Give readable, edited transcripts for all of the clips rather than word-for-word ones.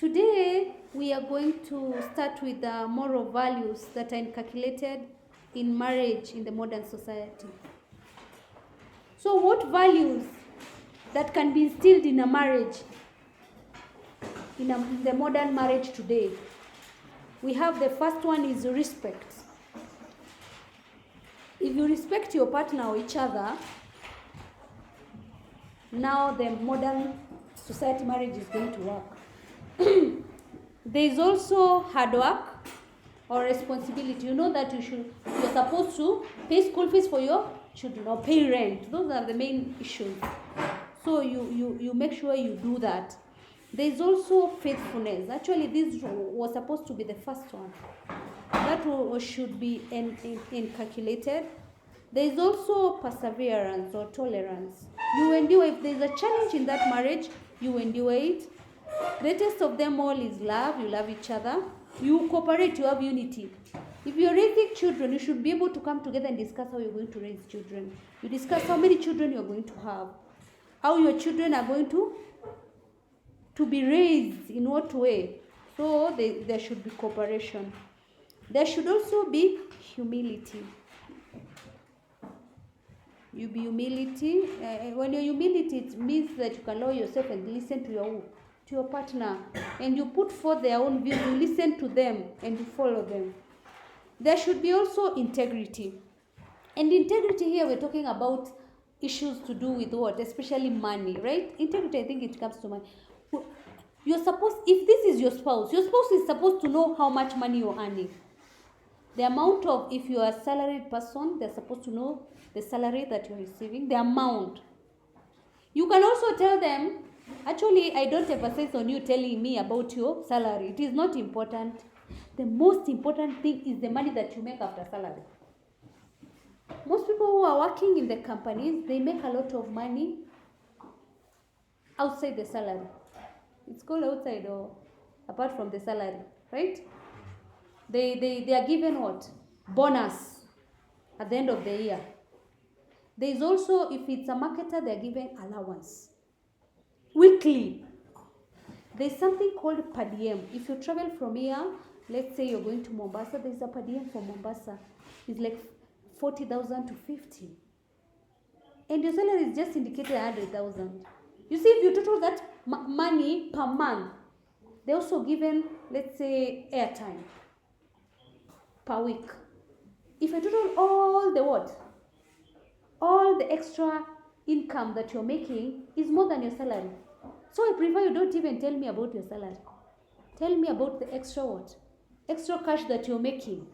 Today, we are going to start with the moral values that are inculcated in marriage in the modern society. So what values that can be instilled in a marriage, in the modern marriage today? We have the first one is respect. If you respect your partner or each other, now the modern society marriage is going to work. There is also hard work or responsibility. You know that you're supposed to pay school fees for your children or pay rent. Those are the main issues. So you make sure you do that. There is also faithfulness. Actually, this was supposed to be the first one. That should be inculcated. There is also perseverance or tolerance. You endure. If there is a challenge in that marriage, you endure it. Greatest of them all is love. You love each other. You cooperate. You have unity. If you're raising children, you should be able to come together and discuss how you're going to raise children. You discuss how many children you're going to have, how your children are going to be raised, in what way. So there should be cooperation. There should also be humility. You be humility. When you're humility, it means that you can lower yourself and listen to your partner, and you put forth their own views. You listen to them and you follow them. There should be also integrity. And integrity here, we're talking about issues to do with what? Especially money, right? Integrity, I think it comes to money. You're supposed, if this is your spouse is supposed to know how much money you're earning. The amount of, if you are a salaried person, they're supposed to know the salary that you're receiving, the amount. You can also tell them, actually, I don't emphasize on you telling me about your salary. It is not important. The most important thing is the money that you make after salary. Most people who are working in the companies, they make a lot of money outside the salary. It's called outside or apart from the salary, right? They are given what? Bonus at the end of the year. There is also, if it's a marketer, they are given allowance. Weekly. There's something called per diem. If you travel from here, let's say you're going to Mombasa, there's a per diem for Mombasa. It's like 40,000 to 50. And your salary is just indicated 100,000. You see, if you total that money per month, they're also given, let's say, airtime per week. If I total all the what? All the extra income that you're making is more than your salary. So I prefer you don't even tell me about your salary. Tell me about the extra what? Extra cash that you're making.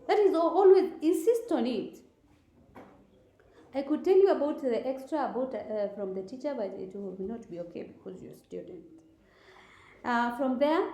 That is always, insist on it. I could tell you about the extra from the teacher, but it will not be okay because you're a student. From there,